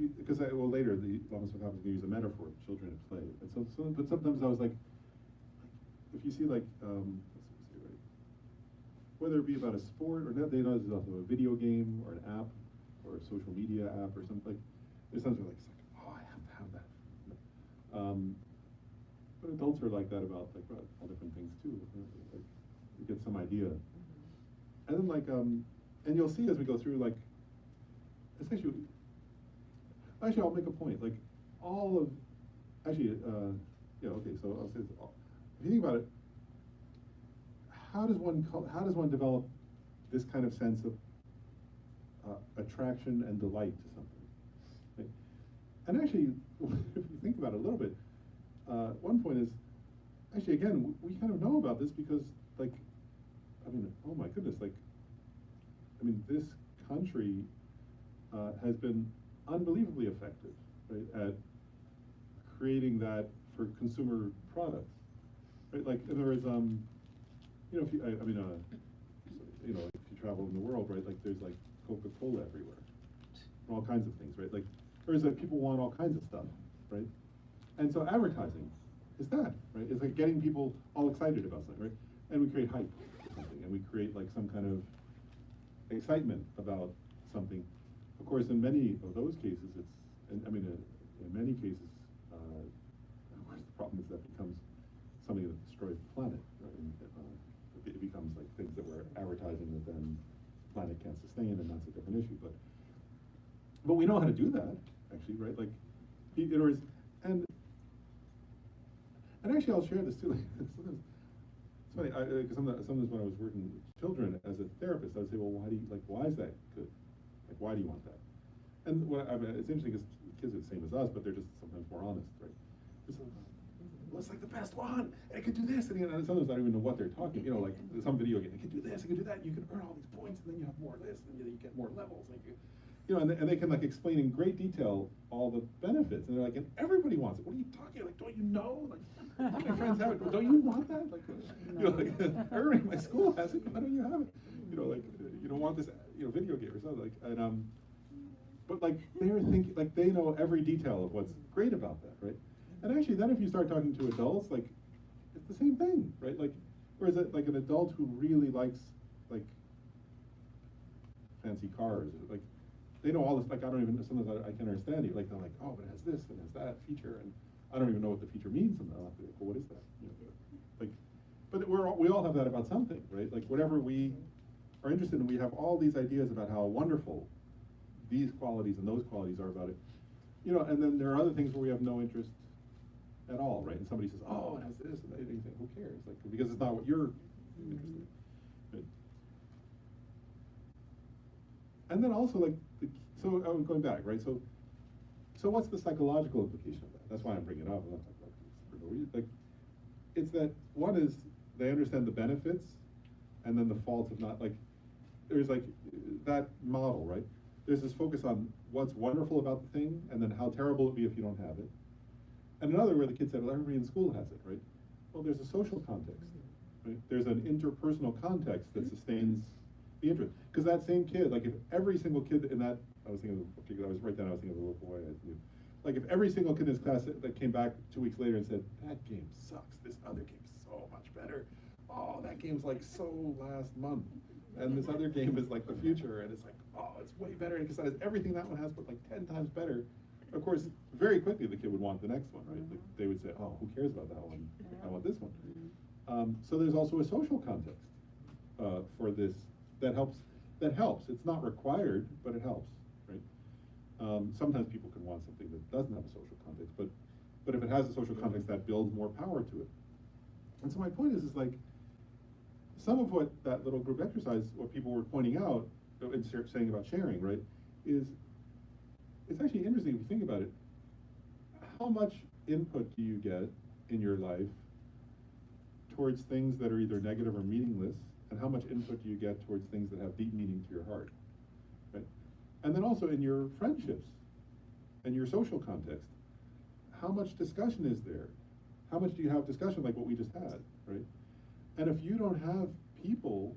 because well later the Lama Swami is going to use a metaphor of children at play, and but sometimes I was like if you see like let's see, right, whether it be about a sport or not, they know there's also a video game or an app or a social media app or something. Like there's times where like it's like, oh, I have to have that. But adults are like that about all different things too. Like you get some idea, and then like and you'll see as we go through like, especially actually I'll make a point like all of actually yeah, okay, so I'll say this. If you think about it, how does one develop this kind of sense of attraction and delight to something? Right? And actually, if you think about it a little bit, one point is actually again we kind of know about this because like I mean, oh my goodness, like I mean this country has been unbelievably effective, right, at creating that for consumer products, right? Like in other words, you know, if you, I mean, you know, if you travel in the world, right, like there's like Coca-Cola everywhere, all kinds of things, right? Like there's like people want all kinds of stuff, right? And so advertising is that, right? It's like getting people all excited about something, right? And we create hype or something, and we create like some kind of excitement about something. Of course, in many of those cases, it's, I mean, in many cases, of course, the problem is that becomes something that destroys the planet, right? And, it becomes like things that we're advertising that then the planet can't sustain, and that's a different issue. But we know how to do that, actually, right? Like, in other words, and actually, I'll share this too. Like, sometimes, it's funny, because sometimes when I was working with children as a therapist, I would say, well, why is that good? Like, why do you want that? And I mean, it's interesting because kids are the same as us, but they're just sometimes more honest, right? Well, it's like the best one, and it could do this, and sometimes I don't even know what they're talking. You know, like some video game, it can do this, it can do that. You can earn all these points, and then you have more of this, and you get more levels, and and they can like explain in great detail all the benefits, and they're like, and everybody wants it. What are you talking? Like, don't you know? Like, all my friends have it. Don't you want that? Like, like everybody in my school has it. Why don't you have it? Like you don't want this, video game or something like, and but like they're thinking, like they know every detail of what's great about that, right? And actually, then if you start talking to adults, like it's the same thing, right? Like, or is it like an adult who really likes like fancy cars, like they know all this. Like I don't even sometimes I can understand it. Like they're like, oh, but it has this and it has that feature, and I don't even know what the feature means. And I'll have to be like, well, what is that? Like, but we all have that about something, right? Like whatever we are interested in, we have all these ideas about how wonderful these qualities and those qualities are about it, and then there are other things where we have no interest at all, right? And somebody says, oh, it has this, and they think, who cares? Like, because it's not what you're interested in. Right? And then also, like, so I'm going back, right? So what's the psychological implication of that? That's why I'm bringing it up. I'm not talking about this for no reason. Like, it's that one is they understand the benefits, and then the faults of not, like, there's like that model, right? There's this focus on what's wonderful about the thing, and then how terrible it'd be if you don't have it. And another where the kid said, well, everybody in school has it, right? Well, there's a social context, right? There's an interpersonal context that sustains the interest. Because that same kid, like if every single kid in that, I was thinking of a little boy I knew. Like if every single kid in his class that came back 2 weeks later and said, that game sucks, this other game's so much better. Oh, that game's like so last month. And this other game is like the future, and it's like, oh, it's way better, because it has everything that one has, but like 10 times better. Of course, very quickly the kid would want the next one, right? Like they would say, oh, who cares about that one? I want this one. So there's also a social context for this that helps. It's not required, but it helps, right? Sometimes people can want something that doesn't have a social context, but if it has a social context, that builds more power to it. And so my point is like, some of what that little group exercise, what people were pointing out and saying about sharing, right, is it's actually interesting if you think about it. How much input do you get in your life towards things that are either negative or meaningless, and how much input do you get towards things that have deep meaning to your heart, right? And then also in your friendships and your social context, how much discussion is there? How much do you have discussion like what we just had, right? And if you don't have people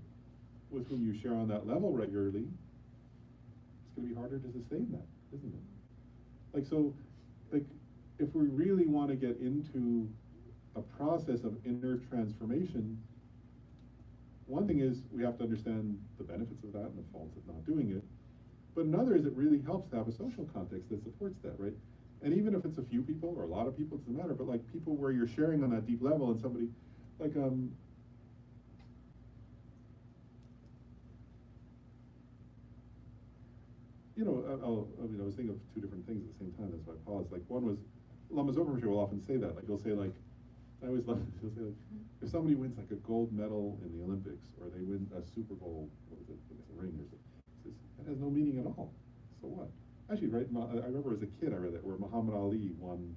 with whom you share on that level regularly, it's going to be harder to sustain that, isn't it? Like, so, like, if we really want to get into a process of inner transformation, one thing is we have to understand the benefits of that and the faults of not doing it. But another is it really helps to have a social context that supports that, right? And even if it's a few people or a lot of people, it doesn't matter, but like people where you're sharing on that deep level and somebody, like, you know, I mean, I was thinking of two different things at the same time, that's why I paused. Like, one was, Lamas Overture will often say that, like, he'll say, like, I always love it, he'll say, like, if somebody wins, like, a gold medal in the Olympics, or they win a Super Bowl, what was it, it's a ring or something, he says, that has no meaning at all. So what? Actually, right, I remember as a kid, I read that, where Muhammad Ali won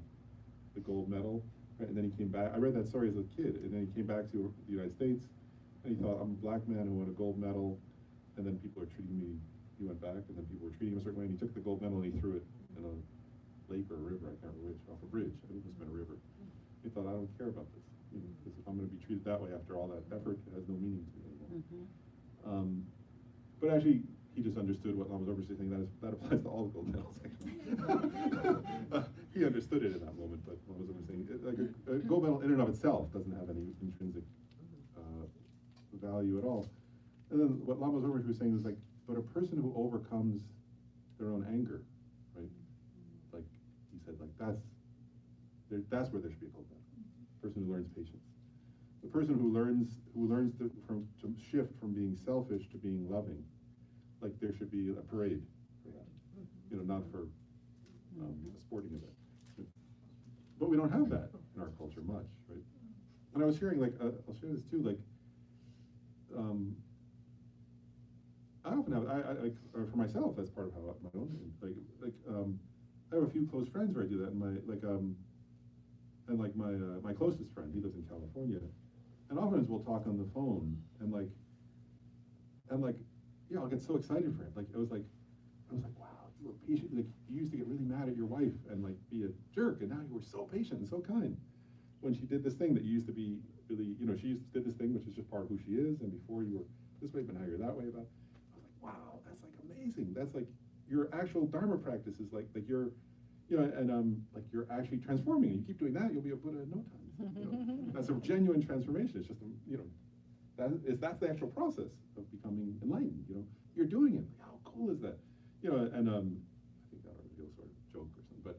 the gold medal, right, and then he came back, I read that story as a kid, and then he came back to the United States, and he thought, I'm a black man who won a gold medal, and then people are treating me. He went back, and then people were treating him a certain way, and he took the gold medal and he threw it in a lake or a river, I can't remember which, off a bridge. I think it must have been a river. He thought, I don't care about this, you know, because if I'm going to be treated that way after all that effort, it has no meaning to me anymore. But actually, he just understood what Lama Zopa was saying. That applies to all the gold medals, actually. He understood it in that moment, but Lama Zopa was saying, like a gold medal in and of itself doesn't have any intrinsic value at all. And then what Lama Zopa was saying was like, but a person who overcomes their own anger, right? Like he said, like that's where there should be a gold medal. The person who learns patience. The person who learns to shift from being selfish to being loving. Like there should be a parade for that. You know, not for a sporting event. But we don't have that in our culture much, right? And I was hearing, like, I'll share this too, like, I often have, for myself, that's part of how my own thing, I have a few close friends where I do that, and my closest friend, he lives in California, and oftentimes we'll talk on the phone, and yeah, I'll get so excited for him, I was like, wow, you were patient, like, you used to get really mad at your wife and like be a jerk, and now you were so patient and so kind, when she did this thing that you used to be really, you know, did this thing which is just part of who she is, and before you were this way, but now you're that way about it. Wow, that's like amazing. That's like your actual Dharma practice is like you're, you know, and like you're actually transforming. And you keep doing that, you'll be a Buddha in no time. You know? That's a genuine transformation. It's just, you know, that's the actual process of becoming enlightened. You know, you're doing it. Like, how cool is that? You know, and I think that would be a sort of joke or something,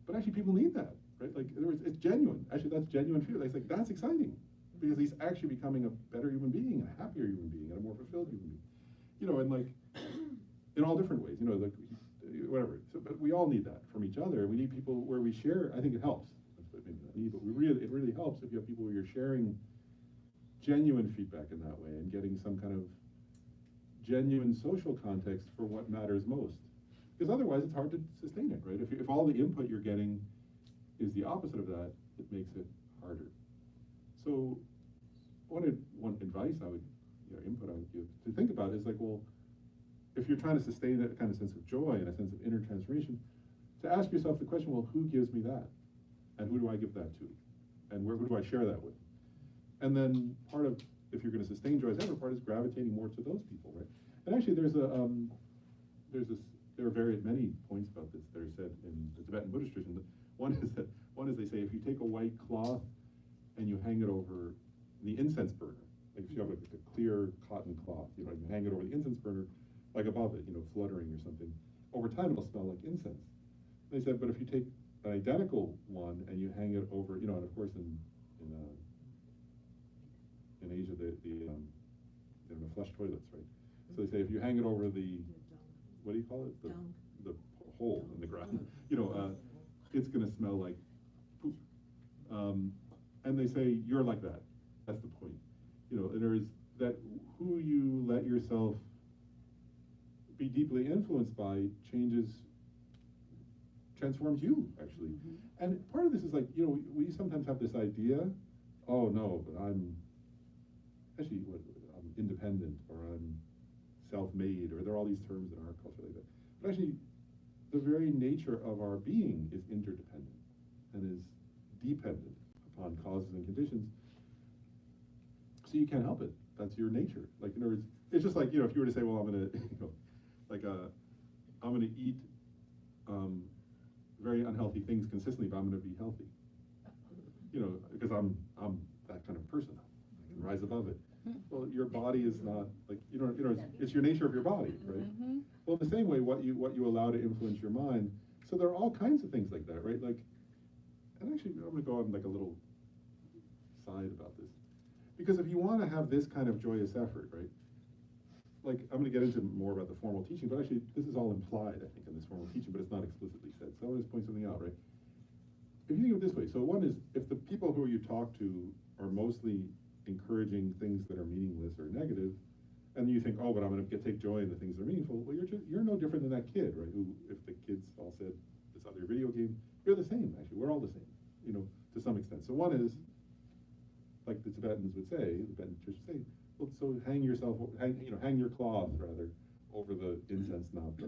but actually people need that, right? Like, in other words, it's genuine. Actually, that's genuine feeling. It's like that's exciting because he's actually becoming a better human being, and a happier human being, and a more fulfilled human being. You know, and like, in all different ways, you know, like, whatever. So, but we all need that from each other. We need people where we share. I think it helps. That's what maybe not need, but it really helps if you have people where you're sharing genuine feedback in that way and getting some kind of genuine social context for what matters most. Because otherwise, it's hard to sustain it, right? If all the input you're getting is the opposite of that, it makes it harder. So, one advice I would, input I would give to think about is like, well, if you're trying to sustain that kind of sense of joy and a sense of inner transformation, to ask yourself the question, well, who gives me that? And who do I give that to? And who do I share that with? And then part of, if you're going to sustain joy as ever, part is gravitating more to those people, right? And actually there are many points about this that are said in the Tibetan Buddhist tradition. One is they say, if you take a white cloth and you hang it over the incense burner, like if you have a clear cotton cloth, you hang it over the incense burner, like above it, fluttering or something, over time it'll smell like incense. They said, but if you take an identical one and you hang it over, and of course in Asia, they're flush toilets, right? So they say if you hang it over the, what do you call it? The hole in the ground, it's going to smell like poop. And they say you're like that. That's the point. There is that who you let yourself be deeply influenced by transforms you, actually. And part of this is like, we sometimes have this idea, oh no, but I'm independent, or I'm self-made, or there are all these terms in our culture like that. But actually, the very nature of our being is interdependent and is dependent upon causes and conditions. So you can't help it. That's your nature. Like, in other words, it's just like, if you were to say, well, I'm gonna, I'm gonna eat very unhealthy things consistently, but I'm going to be healthy. You know, because I'm that kind of person. I can rise above it. Well, your body is not like it's your nature of your body, right? Mm-hmm. Well, in the same way, what you allow to influence your mind. So there are all kinds of things like that, right? Like, and actually, I'm going to go on like a little side about this, because if you want to have this kind of joyous effort, right? Like, I'm going to get into more about the formal teaching, but actually, this is all implied, I think, in this formal teaching, but it's not explicitly said. So I want to just point something out, right? If you think of it this way, so one is, if the people who you talk to are mostly encouraging things that are meaningless or negative, and you think, oh, but I'm going to take joy in the things that are meaningful, well, you're no different than that kid, right? Who, if the kids all said this other video game, you're the same, actually. We're all the same, to some extent. So one is, like the Tibetans would say, the Tibetan church would say, well, so hang your cloth, rather, over the incense knob.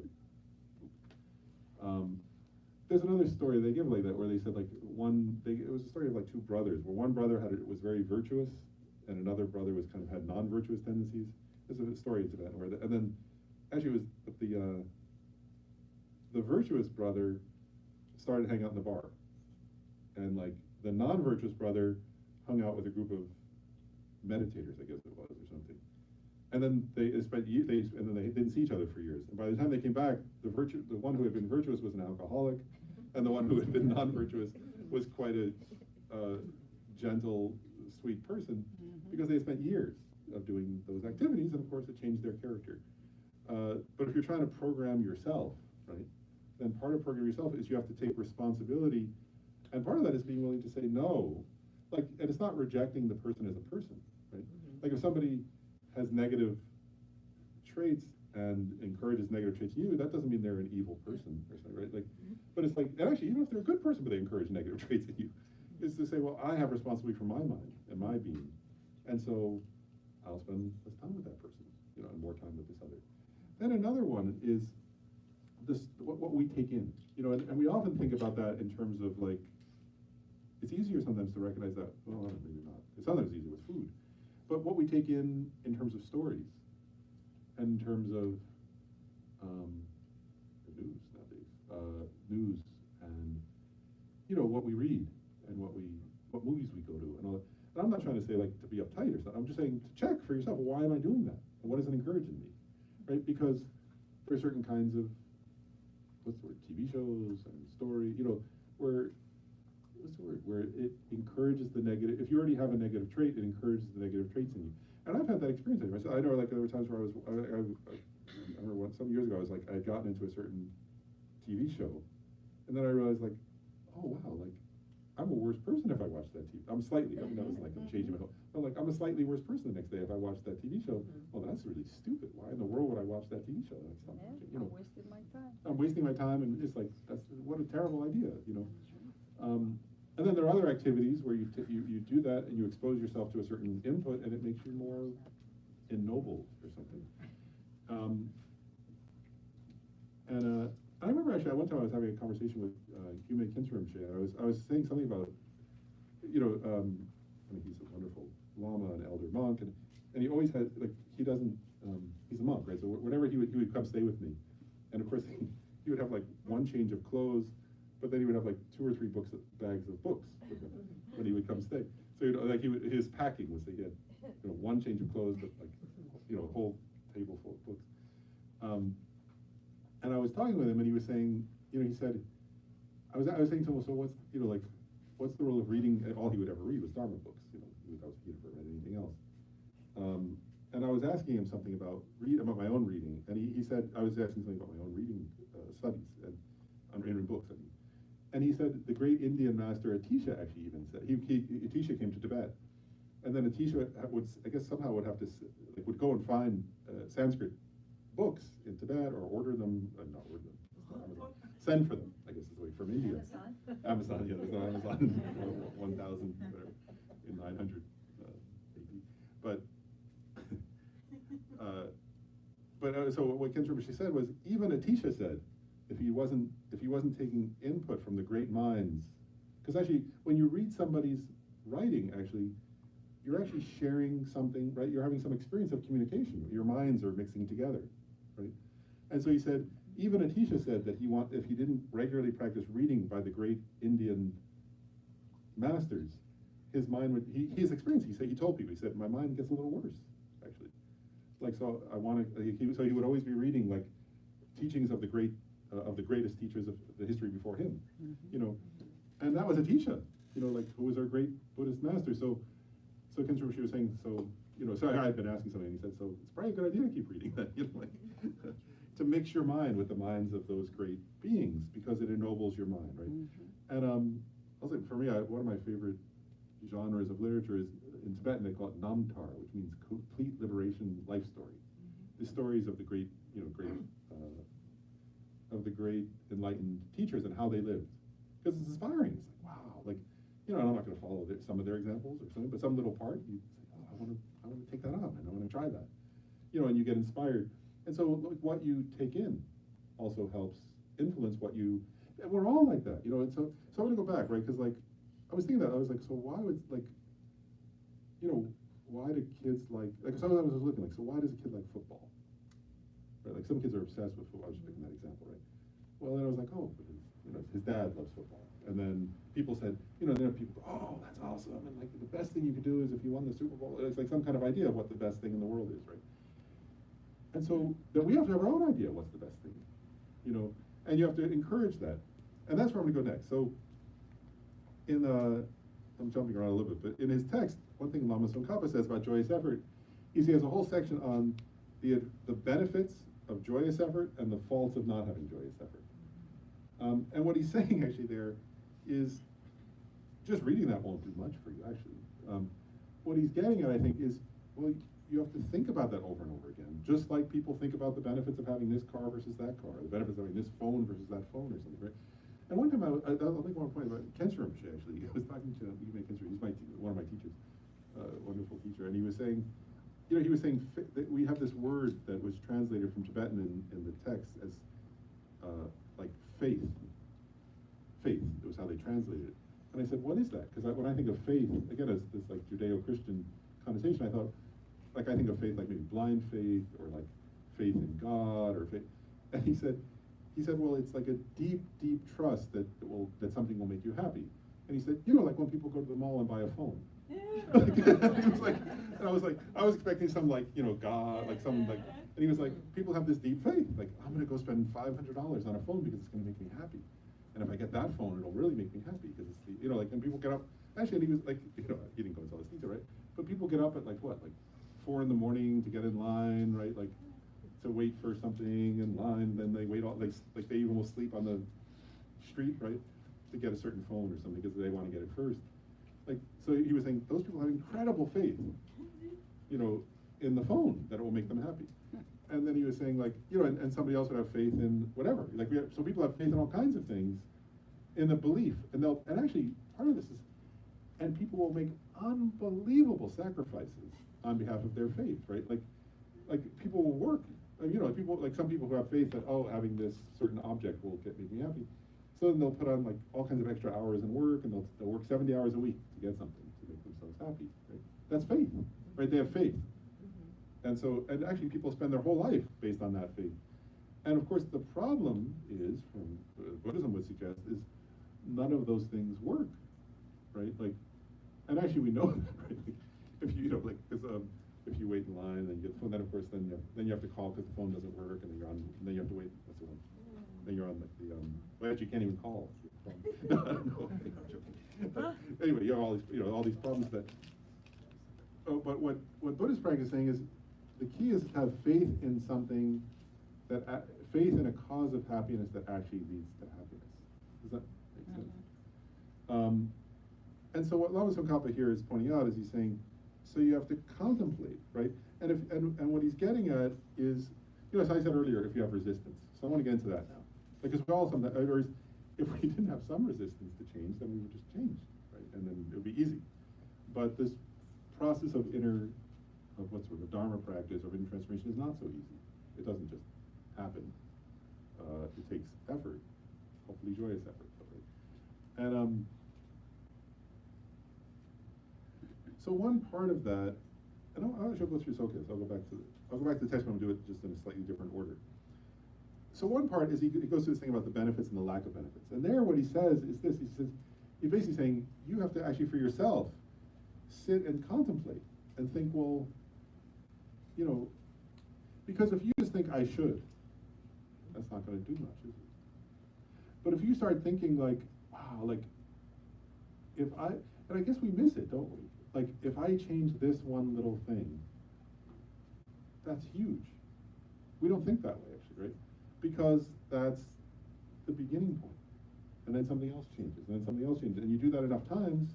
There's another story they give like that, where they said, like, it was a story of like two brothers, where one brother was very virtuous, and another brother had non-virtuous tendencies. There's a story in Tibet where, and then actually it was the virtuous brother started hanging out in the bar, and like the non-virtuous brother hung out with a group of meditators, I guess it was, or something. And then they didn't see each other for years. And by the time they came back, the one who had been virtuous was an alcoholic, and the one who had been non-virtuous was quite a gentle, sweet person, because they had spent years of doing those activities, and of course it changed their character. But if you're trying to program yourself, right, then part of programming yourself is you have to take responsibility, and part of that is being willing to say no. Like, and it's not rejecting the person as a person, right? Like if somebody has negative traits and encourages negative traits in you, that doesn't mean they're an evil person, or something, right? Like, but it's like, and actually, even if they're a good person, but they encourage negative traits in you, is to say, well, I have responsibility for my mind and my being, and so I'll spend less time with that person, and more time with this other. Then another one is this, what we take in, and we often think about that in terms of like, it's easier sometimes to recognize that, well, maybe not. It's sometimes easier with food. But what we take in terms of stories, and in terms of the news nowadays, news, and what we read, and what movies we go to, and all that. And I'm not trying to say like to be uptight or something. I'm just saying to check for yourself. Why am I doing that? And what is it encouraging me? Right? Because there are certain kinds of TV shows and story, where it encourages the negative. If you already have a negative trait, it encourages the negative traits in you. And I've had that experience myself. I know, like, there were times where I remember some years ago, I had gotten into a certain TV show, and then I realized, like, oh wow, like, I'm a worse person if I watch that TV. I'm slightly, that wasn't like I'm changing my whole, but like, I'm a slightly worse person the next day if I watch that TV show. Well, that's really stupid. Why in the world would I watch that TV show? That's not, I'm wasting my time. I'm wasting my time, and it's like, what a terrible idea, And then there are other activities where you do that and you expose yourself to a certain input, and it makes you more ennobled or something. I remember actually, one time I was having a conversation with Yume Kinsurimshe, and I was saying something about, he's a wonderful lama, an elder monk, and he always had, like, he's a monk, right? So whenever he would come stay with me, and of course he would have like one change of clothes, but then he would have like 2 or 3 bags of books with him when he would come stay. So his packing was that he had one change of clothes, but like a whole table full of books. And I was talking with him, and he was saying, he said, I was saying to him, so what's the role of reading? All he would ever read was Dharma books. He never read anything else. And I was asking him something about my own reading, and he said, I was asking something about my own reading studies and reading books. And he said the great Indian master Atisha actually even said, Atisha came to Tibet, and then Atisha would have to would go and find Sanskrit books in Tibet, or order them, not order them, send for them, I guess is the way, from India. Amazon, yeah, there's no Amazon, 1,000, whatever, in 900 AD. So what Kenshin Rinpoche said was, even Atisha said, if he wasn't taking input from the great minds, because actually when you read somebody's writing, you're actually sharing something, right? You're having some experience of communication. Your minds are mixing together, right? And so he said, even Atisha said that if he didn't regularly practice reading by the great Indian masters, his mind would, his experience, he told people, he said, my mind gets a little worse, actually. Like, so so he would always be reading, like, teachings of the greatest teachers of the history before him, you know, and that was Atisha, you know, like, who was our great Buddhist master. So Kenshin Rinpoche was saying, so I had been asking something, and he said, so it's probably a good idea to keep reading that, you know, like, to mix your mind with the minds of those great beings, because it ennobles your mind, right? And I'll say, for me, one of my favorite genres of literature is, in Tibetan they call it namtar, which means complete liberation life story. The stories of the great, you know, of the great enlightened teachers and how they lived, because it's inspiring. It's like, wow, like, you know, I'm not going to follow some of their examples or something, but some little part, you say, oh, I want to take that up, and I want to try that, you know, and you get inspired. And so what you take in also helps influence what you, and we're all like that, you know. And so I'm going to go back, right? Because, like, I was thinking that, I was like, so why would, like, you know, why do kids like sometimes I was looking, like, so why does a kid like football? Right? Like, some kids are obsessed with football. I was just picking that example, right? Well, then I was like, oh, because, you know, his dad loves football. And then people said, you know, then people go, oh, that's awesome, and like the best thing you could do is if you won the Super Bowl. It's like some kind of idea of what the best thing in the world is, right? And so then we have to have our own idea of what's the best thing, you know, and you have to encourage that. And that's where I'm going to go next. So I'm jumping around a little bit, but in his text, one thing Lama Tsongkhapa says about joyous effort is he has a whole section on the benefits of joyous effort and the faults of not having joyous effort. And what he's saying actually there is, just reading that won't do much for you, actually. What he's getting at, I think, is, well, you have to think about that over and over again, just like people think about the benefits of having this car versus that car, the benefits of having this phone versus that phone or something, right? And one time, I'll make one point about Kenshin Rinpoche, actually. I was talking to Yimei Kenshin, he's one of my teachers, wonderful teacher, and he was saying, you know, that we have this word that was translated from Tibetan in the text as, like, faith. Faith, it was how they translated it. And I said, what is that? Because when I think of faith, again, as this, like, Judeo-Christian connotation, I thought, like, I think of faith like maybe blind faith, or like faith in God, or faith. And he said, well, it's like a deep, deep trust that something will make you happy. And he said, you know, like when people go to the mall and buy a phone. He was like, and I was like, I was expecting some, like, you know, God, like some, like, and he was like, people have this deep faith, like, I'm going to go spend $500 on a phone because it's going to make me happy. And if I get that phone, it'll really make me happy, because it's the, you know, like, and people get up, actually, and he was like, you know, he didn't go into all this detail, right? But people get up at, like, what, like 4 in the morning to get in line, right? Like, to wait for something in line, then they wait all, like they even will sleep on the street, right? To get a certain phone or something, because they want to get it first. Like, so he was saying, those people have incredible faith, you know, in the phone, that it will make them happy. And then he was saying, like, you know, and somebody else would have faith in whatever. Like, so people have faith in all kinds of things, in the belief, and actually, part of this is, and people will make unbelievable sacrifices on behalf of their faith, right? Like people will work, you know, like some people who have faith that, oh, having this certain object will make me happy. So then they'll put on, like, all kinds of extra hours in work, and they'll work 70 hours a week to get something to make themselves happy, right? That's faith, right? They have faith. And so, and actually people spend their whole life based on that faith. And of course, the problem is, from Buddhism would suggest, is none of those things work, right? Like, and actually we know that, right? Like, if you know, like, because if you wait in line and you get the phone, then of course then you have to call because the phone doesn't work, and then you have to wait. What's the one? Then you're on, like, the well, actually you can't even call. No, I'm joking. But anyway, you have all these problems that. Oh, but what Buddhist practice is saying is, the key is to have faith in something faith in a cause of happiness that actually leads to happiness. Does that make sense? And so what Lama Tsongkhapa here is pointing out is he's saying, so you have to contemplate, right? And what he's getting at is, you know, as I said earlier, if you have resistance. So I want to get into that now, because we all sometimes, or if we didn't have some resistance to change, then we would just change, right? And then it would be easy. But this process of what's sort of Dharma practice or inner transformation is not so easy. It doesn't just happen. It takes effort, hopefully joyous effort. Right? And so one part of that, and I'll go through Sokas. I'll go back to the text, but I'll do it just in a slightly different order. So one part is he goes through this thing about the benefits and the lack of benefits. And there what he says is this, he says, he's basically saying, you have to actually for yourself sit and contemplate and think, well, you know, because if you just think I should, that's not going to do much, is it? But if you start thinking like, wow, like, if I, and I guess we miss it, don't we? Like, if I change this one little thing, that's huge. We don't think that way, actually, right? Because that's the beginning point. And then something else changes, and then something else changes. And you do that enough times,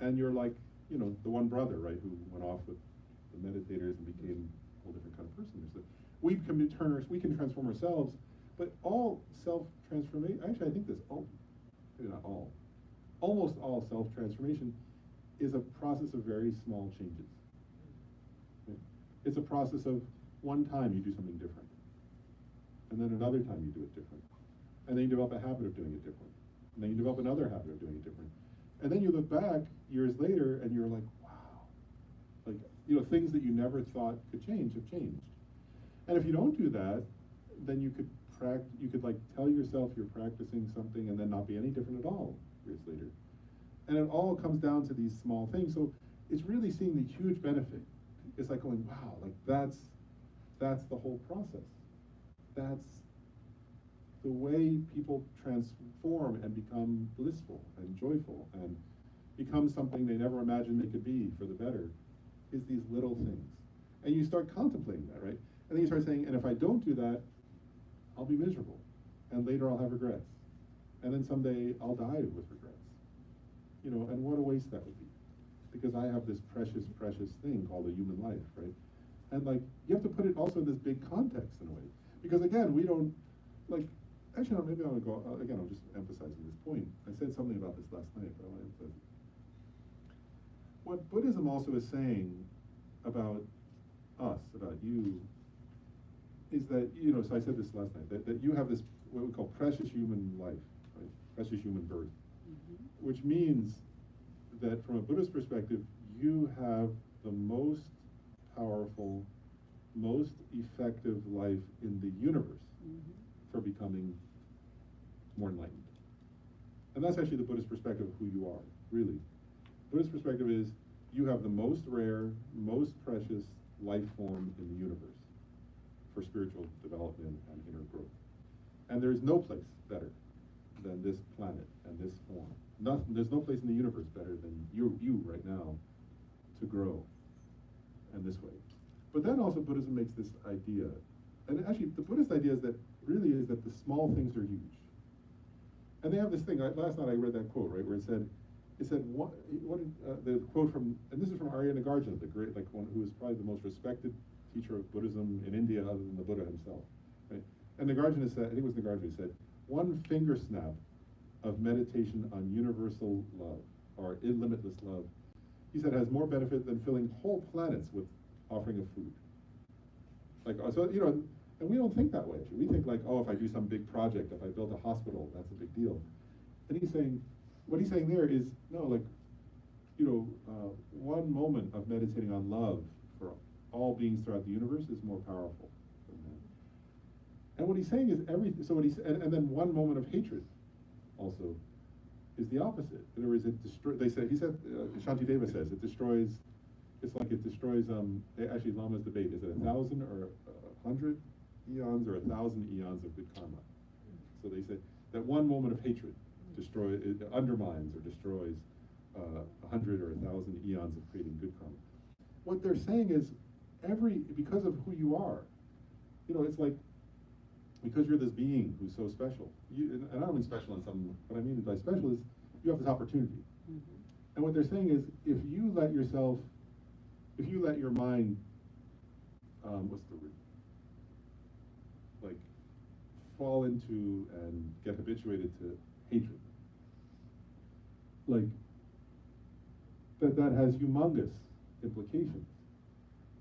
and you're like, you know, the one brother, right, who went off with the meditators and became a whole different kind of person. So we can transform ourselves, but all self-transformation, actually I think this, maybe not all, almost all self-transformation is a process of very small changes. Right? It's a process of one time you do something different, and then another time you do it different, and then you develop a habit of doing it different, and then you develop another habit of doing it different, and then you look back years later and you're like, wow, like, you know, things that you never thought could change have changed. And if you don't do that, then you could like tell yourself you're practicing something and then not be any different at all years later. And it all comes down to these small things. So it's really seeing the huge benefit. It's like going, wow, like that's the whole process. That's the way people transform and become blissful and joyful and become something they never imagined they could be for the better, is these little things. And you start contemplating that, right? And then you start saying, and if I don't do that, I'll be miserable. And later I'll have regrets. And then someday I'll die with regrets. You know, and what a waste that would be. Because I have this precious, precious thing called a human life, right? And like, you have to put it also in this big context in a way. Because again, we don't, like, actually, no, maybe I'll go, again, I'm just emphasizing this point. I said something about this last night, but I want to emphasize it. What Buddhism also is saying about us, about you, is that, you know, so I said this last night, that you have this, what we call precious human life, right? Precious human birth. Which means that from a Buddhist perspective, you have the most powerful, most effective life in the universe for becoming more enlightened. And that's actually the Buddhist perspective of who you are, really. Buddhist perspective is you have the most rare, most precious life form in the universe for spiritual development and inner growth. And there's no place better than this planet and this form. There's no place in the universe better than you right now to grow in this way. But then also Buddhism makes this idea, and actually the Buddhist idea is that really is that the small things are huge. And they have this thing, last night I read that quote, right, where it said, the quote from, and this is from Arya Nagarjuna, the great, like one who is probably the most respected teacher of Buddhism in India other than the Buddha himself, right? And Nagarjuna said, I think it was Nagarjuna, said, one finger snap of meditation on universal love, or limitless love, he said, has more benefit than filling whole planets with offering of food. Like, so, you know, and we don't think that way, actually. We think like, oh, if I do some big project, if I build a hospital, that's a big deal. And he's saying, what he's saying there is, no, like, you know, one moment of meditating on love for all beings throughout the universe is more powerful than that. And what he's saying is everything, so what he's, and then one moment of hatred also is the opposite. In other words, it destroys, Shantideva says, it destroys, it's like it destroys, actually Lama's debate, is it 1,000 or 100 eons or 1,000 eons of good karma? So they say that one moment of hatred undermines or destroys 100 or 1,000 eons of creating good karma. What they're saying is because of who you are, you know, it's like, because you're this being who's so special, and I don't mean special in some, what I mean by special is you have this opportunity. And what they're saying is, if you let your mind, what's the word? Like, fall into and get habituated to hatred, like, that has humongous implications.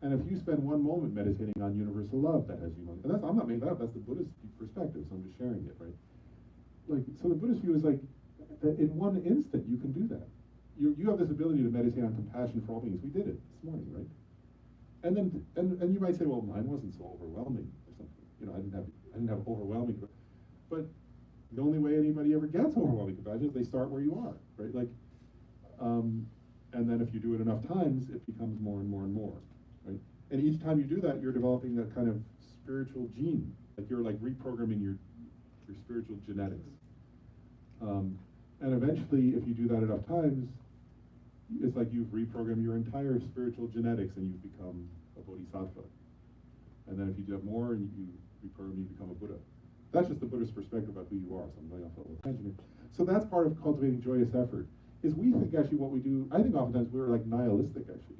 And if you spend one moment meditating on universal love, that has humongous, and I'm not making that up, that's the Buddhist perspective, so I'm just sharing it, right? Like, so the Buddhist view is like, that in one instant you can do that. You have this ability to meditate on compassion for all beings. We did it this morning, right? And then, and you might say, well, mine wasn't so overwhelming or something. You know, I I didn't have overwhelming, but the only way anybody ever gets overwhelming compassion is they start where you are, right? Like, and then if you do it enough times, it becomes more and more and more, right? And each time you do that, you're developing a kind of spiritual gene, like you're like reprogramming your spiritual genetics. And eventually, if you do that enough times, it's like you've reprogrammed your entire spiritual genetics and you've become a bodhisattva. And then if you do it more and you reprogram, you become a Buddha. That's just the Buddhist perspective about who you are. So I'm going off a little tangent here. So that's part of cultivating joyous effort. Is we think actually what we do, I think oftentimes we're like nihilistic actually.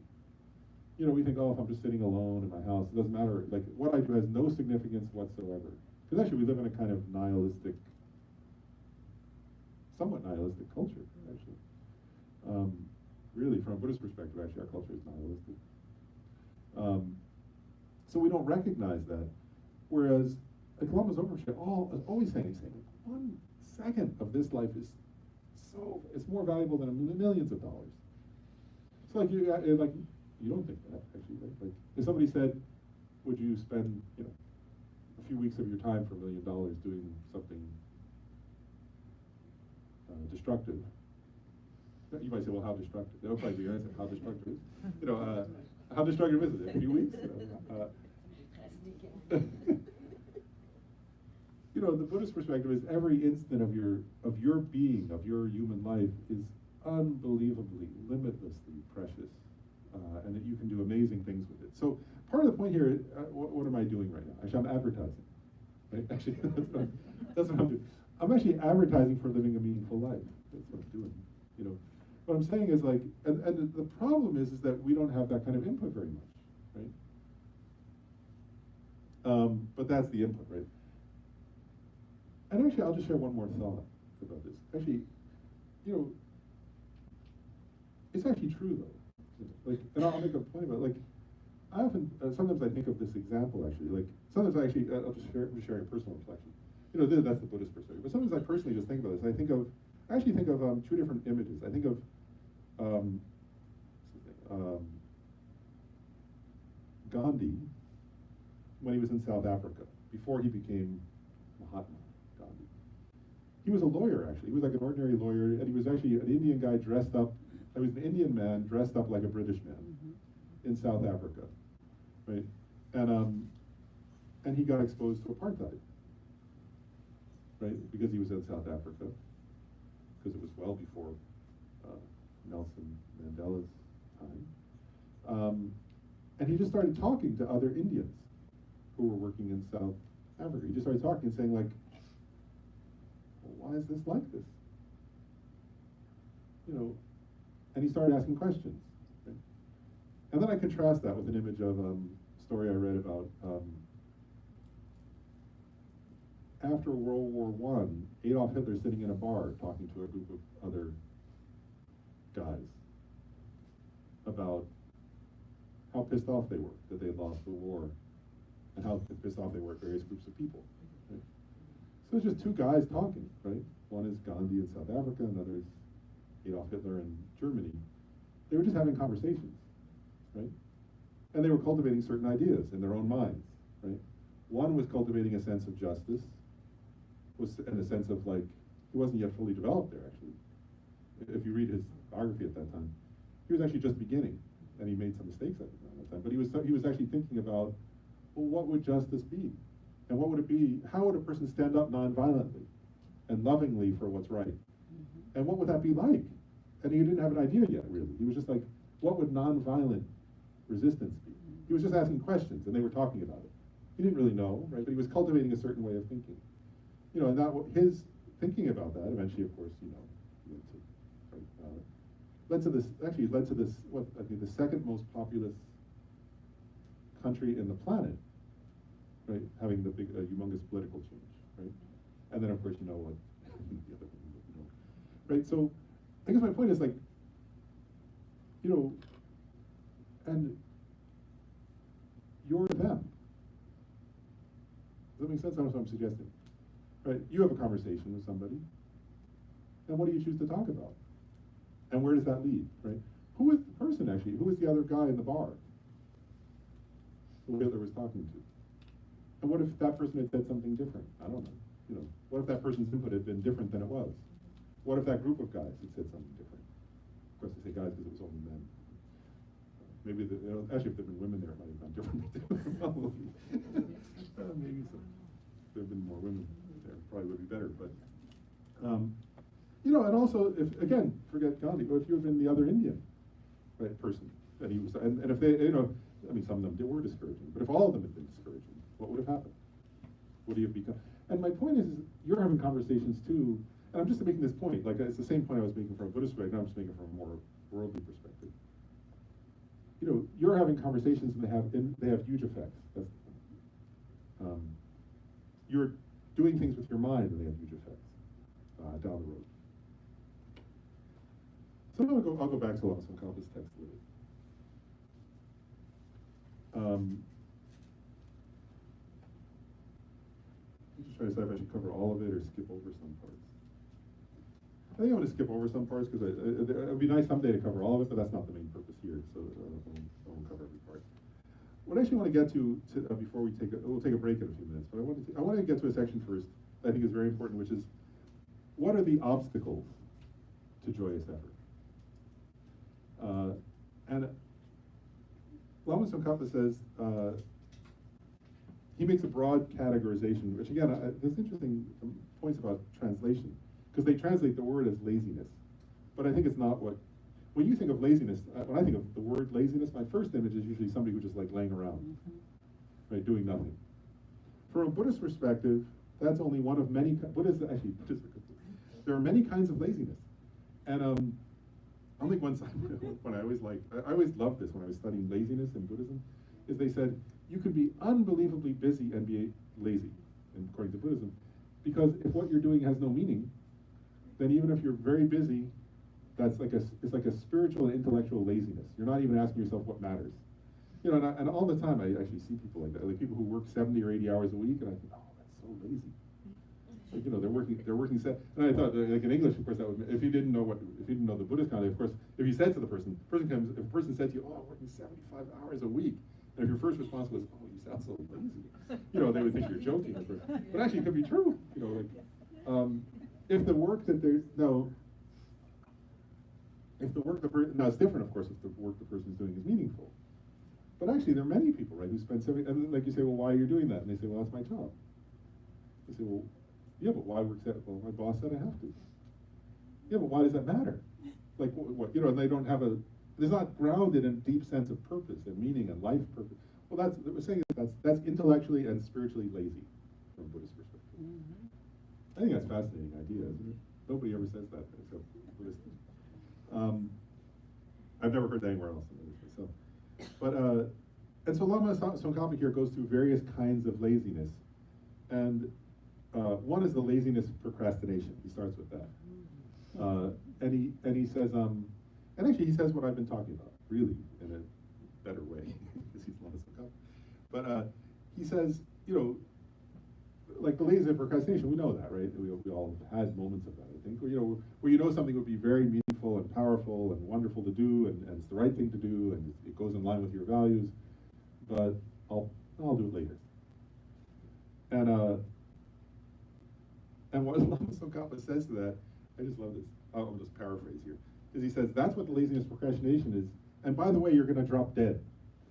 You know, we think, oh, if I'm just sitting alone in my house, it doesn't matter. Like what I do has no significance whatsoever. Because actually we live in a kind of nihilistic, somewhat nihilistic culture, actually. Really, from a Buddhist perspective, actually, our culture is nihilistic. So we don't recognize that. Whereas, like Lama Zopa is always saying, 1 second of this life is it's more valuable than millions of dollars. So like you don't think that, actually, right? Like, if somebody said, would you spend, a few weeks of your time for $1 million doing something destructive? You might say, well, how destructive? That would probably be your answer. How destructive is? How destructive is it? A few weeks? The Buddhist perspective is every instant of your being, of your human life, is unbelievably, limitlessly precious, and that you can do amazing things with it. So part of the point here, what am I doing right now? Actually, I'm advertising. Right? Actually, that's what I'm doing. I'm actually advertising for living a meaningful life. That's what I'm doing. What I'm saying is like, and the problem is that we don't have that kind of input very much, right? But that's the input, right? And actually, I'll just share one more thought about this. Actually, it's actually true though. Like, and I'll make a point about it. Like, I often, sometimes I think of this example actually. Like, sometimes I'll just share a personal reflection. That's the Buddhist perspective. But sometimes I personally just think about this. I actually think of two different images. I think of Gandhi when he was in South Africa, before he became Mahatma Gandhi. He was a lawyer, actually. He was like an ordinary lawyer, and he was actually an Indian guy dressed up. He was an Indian man dressed up like a British man in South Africa, right? And he got exposed to apartheid, right? Because he was in South Africa, because it was well before Nelson Mandela's time. And he just started talking to other Indians who were working in South Africa. He just started talking and saying, like, well, why is this like this? And he started asking questions. Right? And then I contrast that with an image of a story I read about after World War I, Adolf Hitler sitting in a bar talking to a group of other guys about how pissed off they were that they had lost the war, and how pissed off they were at various groups of people. Right? So it's just two guys talking, right? One is Gandhi in South Africa, another is Adolf Hitler in Germany. They were just having conversations, right? And they were cultivating certain ideas in their own minds, right? One was cultivating a sense of justice, in a sense of like, he wasn't yet fully developed there, actually. If you read his biography at that time, he was actually just beginning, and he made some mistakes at that time. But he was actually thinking about, well, what would justice be? And what would it be? How would a person stand up nonviolently and lovingly for what's right? And what would that be like? And he didn't have an idea yet, really. He was just like, what would nonviolent resistance be? He was just asking questions, and they were talking about it. He didn't really know, right? But he was cultivating a certain way of thinking. And that his thinking about that eventually, of course, led to this, what I think the second most populous country in the planet, right? Having the big, humongous political change, right? And then, of course, what the other things, right? So, I guess my point is like, and you're them. Does that make sense? That's what I'm suggesting. Right? You have a conversation with somebody, and what do you choose to talk about? And where does that lead, right? Who is the person, actually? Who is the other guy in the bar who Hitler was talking to? And what if that person had said something different? I don't know. You know, what if that person's input had been different than it was? What if that group of guys had said something different? Of course, they say guys because it was only men. Maybe, actually, if there had been women there, it might have gone differently. Maybe so. If there had been more women there, it probably would be better. But, you know, and also, if again, forget Gandhi, but if you had been the other Indian, right, person, and he was, and if they, you know, I mean, some of them were discouraging, but if all of them had been discouraging, what would have happened? Would he have become? And my point is you're having conversations too, and I'm just making this point, like it's the same point I was making from a Buddhist perspective, now I'm just making from a more worldly perspective. You know, you're having conversations and they have huge effects. That's, you're doing things with your mind and they have huge effects down the road. So I'll go back to Lama Tsongkhapa's text a little bit. I'm just trying to decide if I should cover all of it or skip over some parts. I think I'm going to skip over some parts because it would be nice someday to cover all of it, but that's not the main purpose here, so I won't cover every part. What I actually want to get to before we'll take a break in a few minutes, but I want to get to a section first that I think is very important, which is what are the obstacles to joyous effort? And Lama Tsongkhapa says, he makes a broad categorization, which again, there's interesting points about translation, because they translate the word as laziness. But I think it's not what, when you think of laziness, when I think of the word laziness, my first image is usually somebody who just like laying around, right, doing nothing. From a Buddhist perspective, that's only one of many, there are many kinds of laziness. And I think one when I always loved this when I was studying laziness in Buddhism, is they said, you can be unbelievably busy and be lazy, according to Buddhism, because if what you're doing has no meaning, then even if you're very busy, it's like a spiritual and intellectual laziness. You're not even asking yourself what matters. You know, and all the time I actually see people like that, like people who work 70 or 80 hours a week, and I think, oh, that's so lazy. Like, you know, they're working set. And I thought, like in English, of course, that would, if you didn't know the Buddhist context, of course, if you said to the person comes, if a person said to you, oh, I'm working 75 hours a week, and if your first response was, oh, you sound so lazy, you know, they would think you're joking. But actually, it could be true. You know, like, if the work that there's no, if the work the person, now it's different, of course, if the work the person is doing is meaningful. But actually, there are many people, right, who spend 70, and like you say, well, why are you doing that? And they say, well, that's my job. They say, well, yeah, but why work that? Well, my boss said I have to. Yeah, but why does that matter? Like, what, you know, they don't have it's not grounded in a deep sense of purpose and meaning and life purpose. Well, we're saying that's intellectually and spiritually lazy from a Buddhist perspective. I think that's a fascinating idea, isn't it? Nobody ever says that except Buddhists. I've never heard that anywhere else. So, but and so Lama Tsongkhapa here goes through various kinds of laziness, and one is the laziness of procrastination. He starts with that, and he says, and actually he says what I've been talking about, really in a better way, because he's Lama Tsongkhapa. But he says, you know, like the laziness of procrastination, we know that, right? We all have had moments of that, I think, where you know something would be very meaningful and powerful and wonderful to do, and it's the right thing to do, and it goes in line with your values, but I'll do it later. And what Lama Tsongkhapa says to that, I just love this. I'll just paraphrase here, because he says that's what the laziness of procrastination is. And by the way, you're going to drop dead.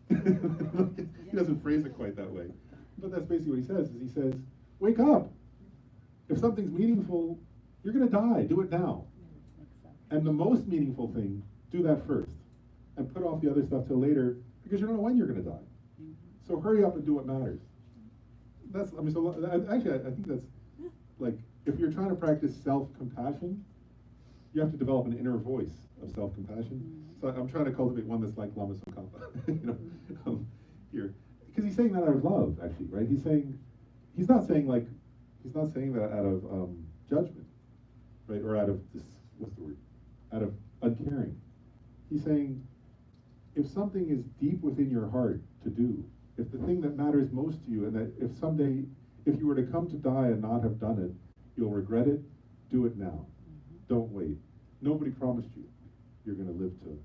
He doesn't phrase it quite that way, but that's basically what he says. Is he says, wake up. If something's meaningful, you're going to die. Do it now. And the most meaningful thing, do that first, and put off the other stuff till later, because you don't know when you're going to die. So hurry up and do what matters. Actually, I think that's like, if you're trying to practice self-compassion, you have to develop an inner voice of self-compassion. So I'm trying to cultivate one that's like Lama Tsongkhapa, here, because he's saying that out of love, actually, right? He's not saying that out of judgment, right, or out of out of uncaring. He's saying, if something is deep within your heart to do, if the thing that matters most to you, and that if someday, if you were to come to die and not have done it, you'll regret it, do it now. Don't wait. Nobody promised you you're going to live to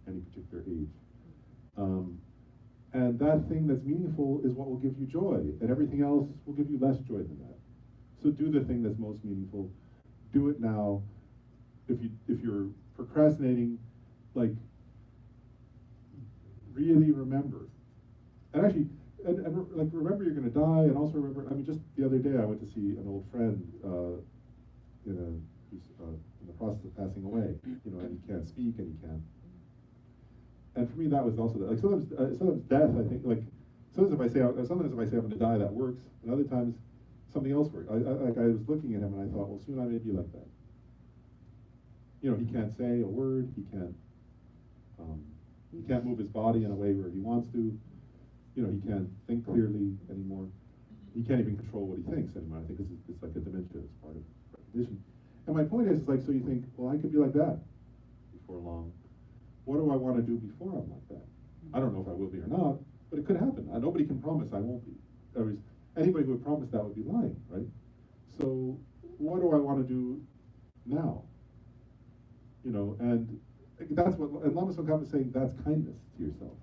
any particular age. And that thing that's meaningful is what will give you joy, and everything else will give you less joy than that. So do the thing that's most meaningful. Do it now. If you're procrastinating, like, really remember. And actually, like, remember you're going to die, and also remember. I mean, just the other day I went to see an old friend, who's in the process of passing away. You know, and he can't speak, and he can't. And for me, that was also like sometimes death. I think like sometimes if I say I'm going to die, that works. And other times, something else works. I was looking at him and I thought, well, soon I may be like that. You know, he can't say a word. He can't move his body in a way where he wants to. You know, he can't think clearly anymore. He can't even control what he thinks anymore. I think it's like a dementia. It's part of recognition. And my point is like, so you think, well, I could be like that before long. What do I want to do before I'm like that? I don't know if I will be or not, but it could happen. Nobody can promise I won't be. Anybody who would promise that would be lying, right? So what do I want to do now? You know, and that's what, and Lama Tsongkhapa is saying, that's kindness to yourself,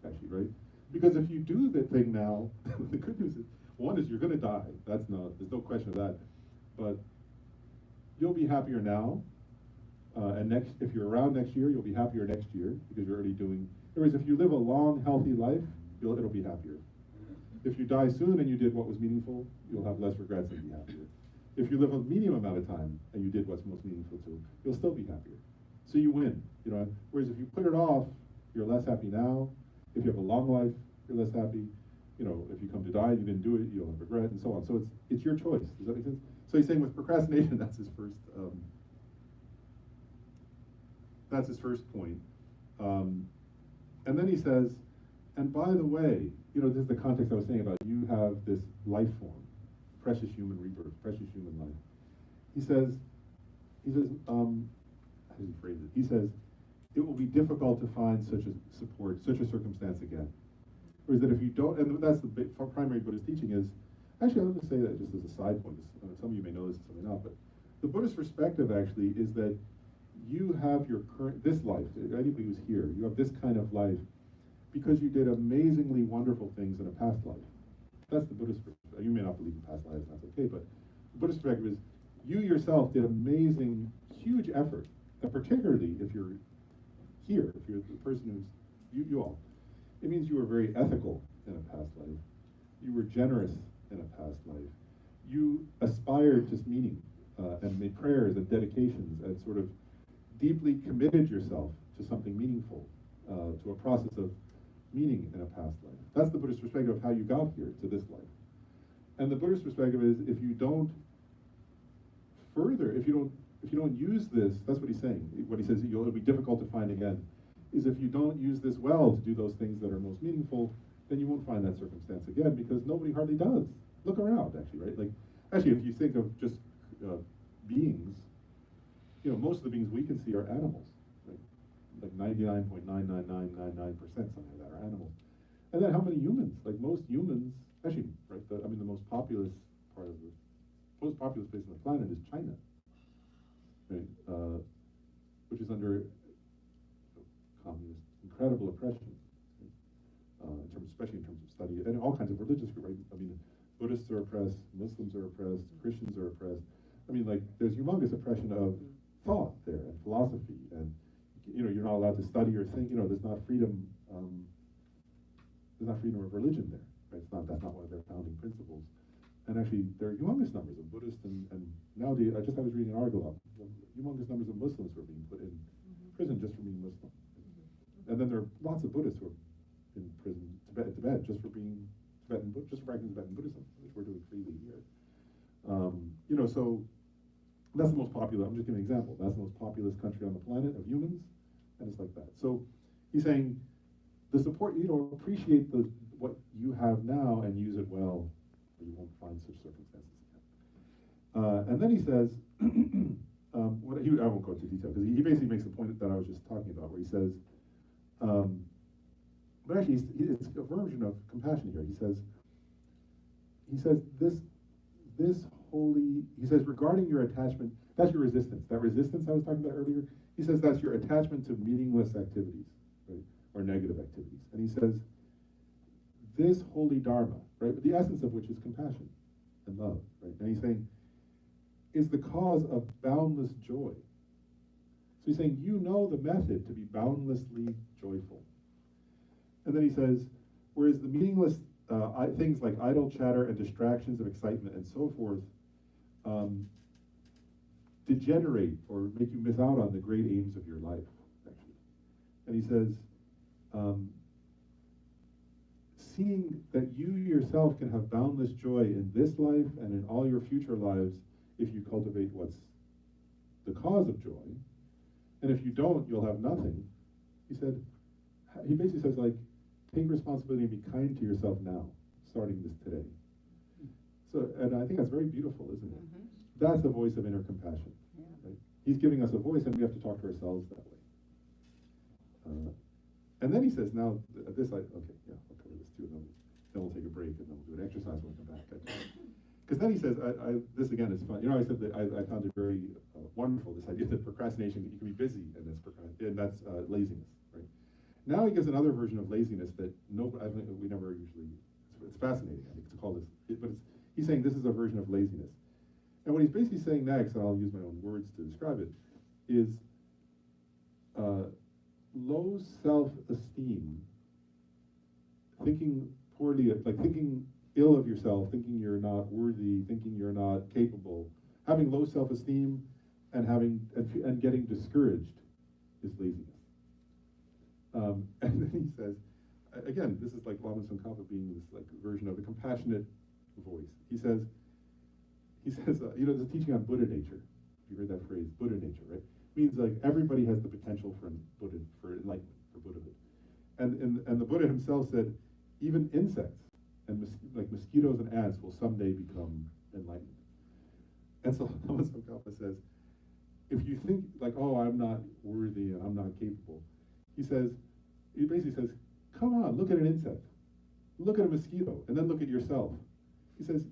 actually, right? Because if you do the thing now, the good news is, one is you're going to die. There's no question of that. But you'll be happier now. And if you're around next year, you'll be happier next year because you're already doing. In other words, if you live a long, healthy life, it'll be happier. If you die soon and you did what was meaningful, you'll have less regrets and be happier. If you live a medium amount of time and you did what's most meaningful too, you'll still be happier. So you win. You know. Whereas if you put it off, you're less happy now. If you have a long life, you're less happy. You know, if you come to die and you didn't do it, you'll have regret and so on. So it's your choice. Does that make sense? So he's saying with procrastination, that's his first. That's his first point. And then he says, and by the way, you know, this is the context I was saying about you have this life form, precious human rebirth, precious human life. He says, how does he phrase it? He says, it will be difficult to find such a support, such a circumstance again. Or is that if you don't, and that's the primary Buddhist teaching is, actually I'll just say that just as a side point, some of you may know this and some may not, but the Buddhist perspective actually is that you have your this life, anybody who's here, you have this kind of life because you did amazingly wonderful things in a past life. That's the Buddhist perspective. You may not believe in past lives, that's okay, but the Buddhist perspective is you yourself did amazing, huge effort, and particularly if you're here, if you're the person who's, you all, it means you were very ethical in a past life. You were generous in a past life. You aspired to meaning and made prayers and dedications and sort of deeply committed yourself to something meaningful, to a process of meaning in a past life. That's the Buddhist perspective of how you got here to this life. And the Buddhist perspective is if you don't use this, that's what he's saying. What he says it'll be difficult to find again, is if you don't use this well to do those things that are most meaningful, then you won't find that circumstance again because nobody hardly does. Look around, actually, right? Like, actually, if you think of just beings, you know, most of the beings we can see are animals, right? Like 99.99999%, something like that, are animals. And then how many humans? Like most humans, actually, right? The most populous most populous place on the planet is China, right? Which is under communist, incredible oppression, right? Especially in terms of study, and all kinds of religious groups, right? I mean, Buddhists are oppressed, Muslims are oppressed, Christians are oppressed. I mean, like, there's humongous oppression of thought there and philosophy, and you know, you're not allowed to study or think. You know, there's not freedom. There's not freedom of religion there. Right? That's not one of their founding principles. And actually, there are humongous numbers of Buddhists, and nowadays, I was reading an article about humongous numbers of Muslims who are being put in prison just for being Muslim. And then there are lots of Buddhists who are in prison, Tibet, just for being just for practicing Tibetan Buddhism, which we're doing freely here. You know, so that's the most popular. I'm just giving an example. That's the most populous country on the planet of humans, and it's like that. So he's saying the support, you know, appreciate what you have now and use it well, or you won't find such circumstances again. And then he says, I won't go into detail because he basically makes the point that I was just talking about, where he says, but actually it's a version of compassion here. He says he says regarding your attachment, that's your resistance. That resistance I was talking about earlier, he says that's your attachment to meaningless activities, right, or negative activities. And he says, this holy dharma, right, the essence of which is compassion and love, right? And he's saying, is the cause of boundless joy. So he's saying, you know the method to be boundlessly joyful. And then he says, whereas the meaningless things like idle chatter and distractions of excitement and so forth degenerate or make you miss out on the great aims of your life, actually. And he says, seeing that you yourself can have boundless joy in this life and in all your future lives if you cultivate what's the cause of joy, and if you don't, you'll have nothing. He said, he basically says, like, take responsibility and be kind to yourself now, starting this today. So, and I think that's very beautiful, isn't it? Mm-hmm. That's the voice of inner compassion. Yeah. Right? He's giving us a voice, and we have to talk to ourselves that way. And then he says, now, I'll cover this too, and then we'll take a break, and then we'll do an exercise when we come back. Because then he says, this again is fun. You know, I said that I found it very wonderful, this idea that procrastination, you can be busy, and that's laziness, right? Now he gives another version of laziness that we never usually, it's fascinating, I think, to call this, but he's saying this is a version of laziness. And what he's basically saying next, and I'll use my own words to describe it, is low self-esteem, thinking poorly, like thinking ill of yourself, thinking you're not worthy, thinking you're not capable, having low self-esteem and getting discouraged is laziness. And then he says, again, this is like Lama Tsongkhapa being this like version of a compassionate voice. He says, you know, there's a teaching on Buddha nature. You heard that phrase, Buddha nature, right? It means like everybody has the potential for enlightenment, for Buddhahood. And the Buddha himself said, even insects and like mosquitoes and ants will someday become enlightened. And so Lama Tsongkhapa says, if you think like, oh, I'm not worthy and I'm not capable, he basically says, come on, look at an insect, look at a mosquito, and then look at yourself. He says,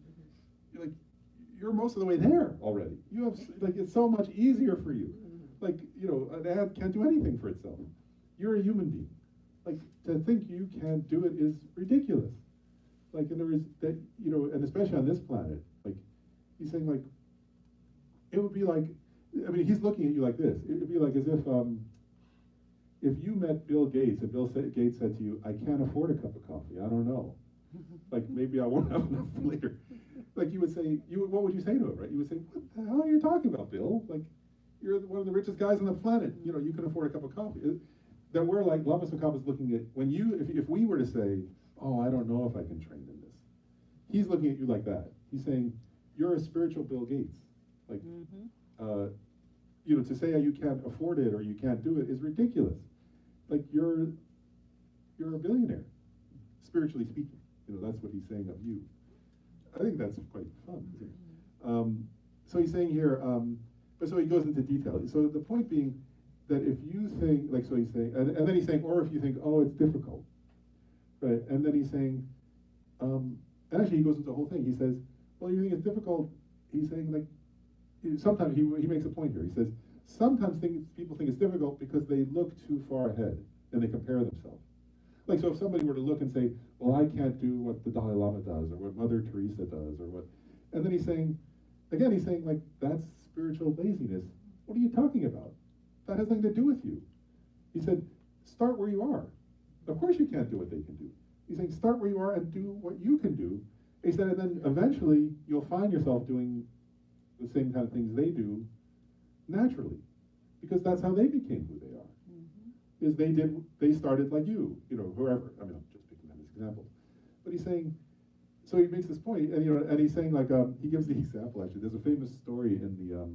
you're most of the way there already. You have, like, it's so much easier for you. Like, you know, an ant can't do anything for itself. You're a human being. Like, to think you can't do it is ridiculous. Like, in other words, that, you know, and especially on this planet, like, he's saying, like, it would be like, I mean, he's looking at you like this. It would be like as if you met Bill Gates and Bill Gates said to you, I can't afford a cup of coffee, I don't know. Like, maybe I won't have enough later. Like, you would say, what would you say to him, right? You would say, what the hell are you talking about, Bill? Like, you're one of the richest guys on the planet. You know, you can afford a cup of coffee. That we're like, Lama Tsongkhapa is looking at, if we were to say, oh, I don't know if I can train in this. He's looking at you like that. He's saying, you're a spiritual Bill Gates. Like, you know, to say you can't afford it or you can't do it is ridiculous. Like, you're a billionaire, spiritually speaking. You know, that's what he's saying of you. I think that's quite fun. So he's saying here, but so he goes into detail. So the point being that if you think, like, so he's saying, and then he's saying, or if you think, oh, it's difficult, right? And then he's saying, and actually he goes into the whole thing. He says, well, you think it's difficult. He's saying, like, sometimes he makes a point here. He says, sometimes people think it's difficult because they look too far ahead and they compare themselves. Like, so if somebody were to look and say, well, I can't do what the Dalai Lama does, or what Mother Teresa does, or what, and then he's saying, like, that's spiritual laziness. What are you talking about? That has nothing to do with you. He said, start where you are. Of course you can't do what they can do. He's saying, start where you are and do what you can do. He said, and then eventually you'll find yourself doing the same kind of things they do naturally, because that's how they became who they are. Is they started like you know, whoever. I mean, I'm just picking them as examples. But he's saying, so he makes this point, and you know, and he's saying, like, he gives the example, actually. There's a famous story in the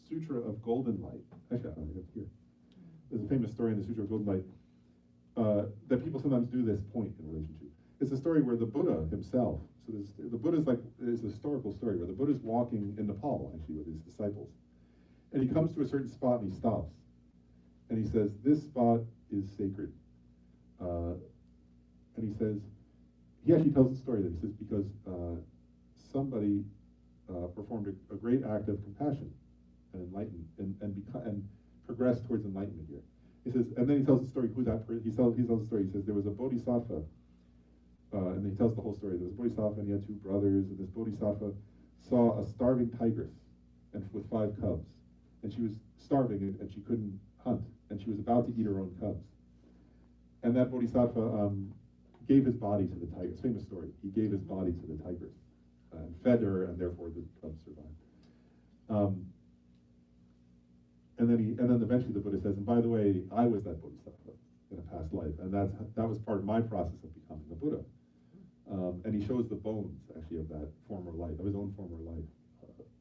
Sutra of Golden Light. Actually, I don't have it here. There's a famous story in the Sutra of Golden Light that people sometimes do this point in relation to. It's a story where the Buddha himself, so the Buddha's like, it's a historical story where the Buddha's walking in Nepal, actually, with his disciples. And he comes to a certain spot and he stops. And he says, this spot is sacred. And he says, he actually tells the story that he says, because somebody performed a great act of compassion and enlightened and progressed towards enlightenment here. He says, and then he tells the story who that person, he tells the story, he says, there was a bodhisattva and he tells the whole story. There was a bodhisattva, and he had two brothers, and this bodhisattva saw a starving tigress, and with 5 cubs, and she was starving, and she couldn't hunt, and she was about to eat her own cubs. And that bodhisattva gave his body to the tigress. Famous story. He gave his body to the tigress and fed her, and therefore the cubs survived. And then eventually the Buddha says, and by the way, I was that bodhisattva in a past life, and that was part of my process of becoming a Buddha. And he shows the bones actually of that former life, of his own former life,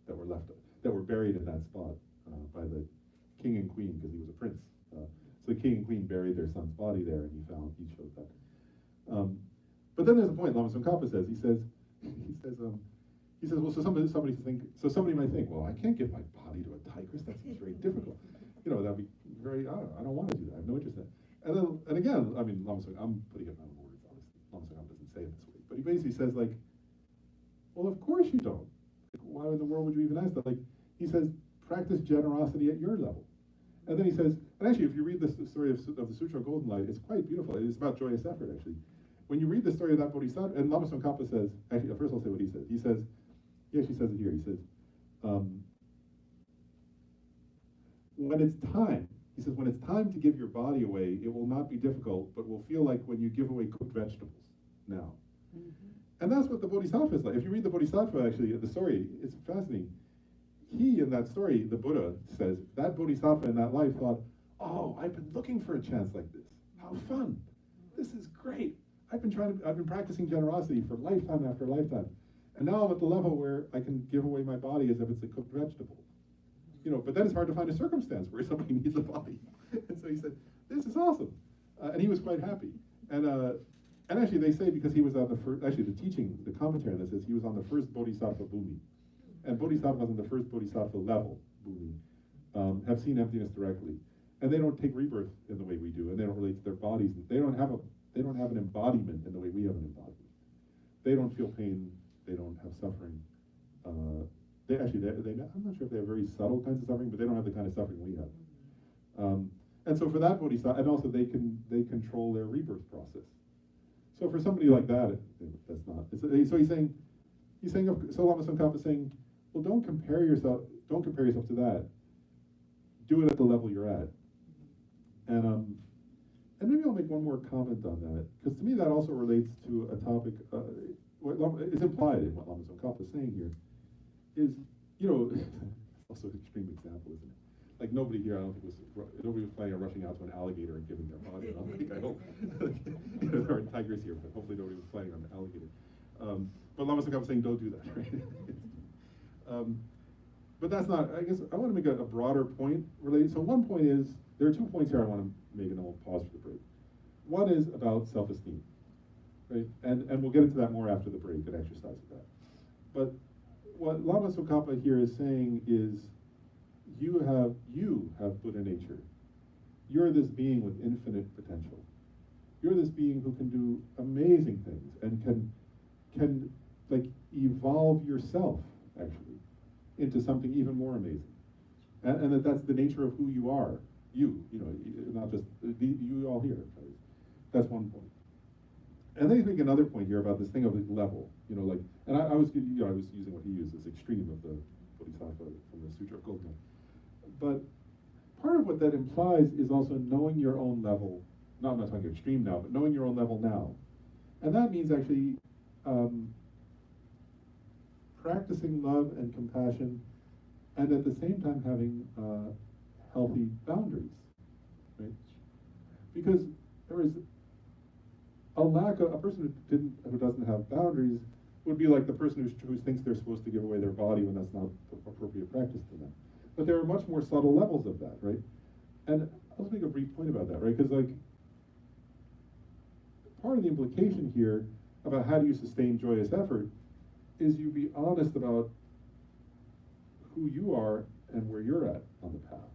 that were buried in that spot by the king and queen, because he was a prince. So the king and queen buried their son's body there, and he showed that. But then there's a point. Lama Tsongkhapa says, he says, well, so somebody might think, well, I can't give my body to a tigress. That seems very difficult. That'd be very. I don't want to do that. I have no interest in it. And again, I mean, Lama Tsongkhapa, I'm putting it in my own words. Obviously, Lama Tsongkhapa doesn't say it this way, but he basically says like, well, of course you don't. Like, why in the world would you even ask that? Like, he says, practice generosity at your level. And then he says, and actually, if you read the story of the Sutra of Golden Light, it's quite beautiful. It's about joyous effort, actually. When you read the story of that bodhisattva, and Lama Tsongkhapa says, actually, first I'll say what he says. He says, he actually says it here. He says, when it's time to give your body away, it will not be difficult, but will feel like when you give away cooked vegetables now. Mm-hmm. And that's what the bodhisattva is like. If you read the bodhisattva, actually, the story, it's fascinating. He, in that story, the Buddha says, that bodhisattva in that life thought, oh, I've been looking for a chance like this. How fun. This is great. I've been practicing generosity for lifetime after lifetime. And now I'm at the level where I can give away my body as if it's a cooked vegetable. But then it's hard to find a circumstance where somebody needs a body. And so he said, this is awesome. And he was quite happy. And actually they say, because he was on the first, actually the commentary on this is he was on the first bodhisattva bhumi. And bodhisattvas on the first bodhisattva level, bhumi, have seen emptiness directly. And they don't take rebirth in the way we do, and they don't relate to their bodies. They don't have an embodiment in the way we have an embodiment. They don't feel pain. They don't have suffering. I'm not sure if they have very subtle kinds of suffering, but they don't have the kind of suffering we have. And so for that bodhisattva, and also they control their rebirth process. So for somebody like that, that's not. So he's saying, so Lama Tsongkhapa is saying, well, don't compare yourself to that. Do it at the level you're at. And maybe I'll make one more comment on that, because to me that also relates to a topic, what is implied in what Lama Tsongkhapa is saying here, is, also an extreme example, isn't it? Like nobody here, nobody was planning on rushing out to an alligator and giving their body. I hope. There are tigers here, but hopefully nobody was planning on an alligator. But Lama Tsongkhapa is saying don't do that, right? But that's not, I guess, I want to make a broader point related. So one point is, there are 2 points here I want to make, and then we'll pause for the break. One is about self-esteem, right? And we'll get into that more after the break and exercise of that. But what Lama Tsongkhapa here is saying is, you have Buddha nature. You're this being with infinite potential. You're this being who can do amazing things and can like evolve yourself actually into something even more amazing. And that's the nature of who you are. Not just you all here. Right? That's one point. And then he's making another point here about this thing of the level. And I was using what he used, this extreme of the Bodhisattva from the Sutra of Golden. But part of what that implies is also knowing your own level. I'm not talking extreme now, but knowing your own level now. And that means actually practicing love and compassion, and at the same time having healthy boundaries, right? Because there is a person who doesn't have boundaries would be like the person who thinks they're supposed to give away their body when that's not the appropriate practice to them. But there are much more subtle levels of that, right? And I'll just make a brief point about that, right? Because part of the implication here about how do you sustain joyous effort is you be honest about who you are and where you're at on the path,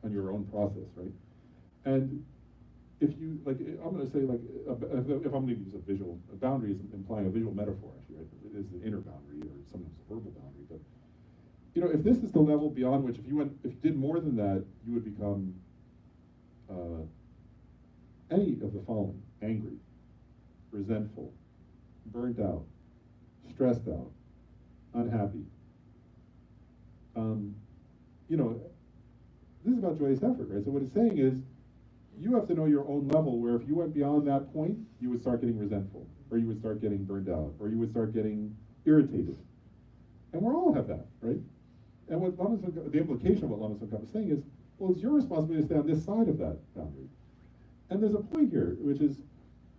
on your own process, right? And if you, I'm going to say, if I'm going to use a boundary is implying a visual metaphor, actually, right? It is an inner boundary or sometimes a verbal boundary, but, if this is the level beyond which, if you did more than that, you would become any of the following: angry, resentful, burnt out, stressed out, unhappy. You know, this is about joyous effort, right? So what it's saying is, you have to know your own level where if you went beyond that point, you would start getting resentful, or you would start getting burned out, or you would start getting irritated. And we all have that, right? And what the implication of what Lama Tsongkhapa is saying is, well, it's your responsibility to stay on this side of that boundary. And there's a point here, which is,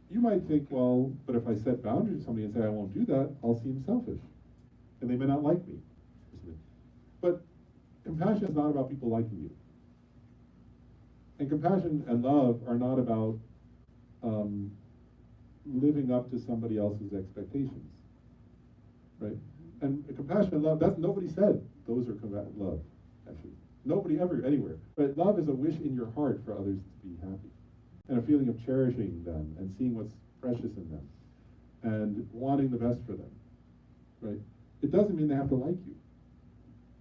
you might think, well, but if I set boundaries with somebody and say I won't do that, I'll seem selfish, and they may not like me. But compassion is not about people liking you. And compassion and love are not about living up to somebody else's expectations, right? And compassion and love, that's nobody said those are love, actually. Nobody ever, anywhere. But love is a wish in your heart for others to be happy, and a feeling of cherishing them and seeing what's precious in them and wanting the best for them, right? It doesn't mean they have to like you.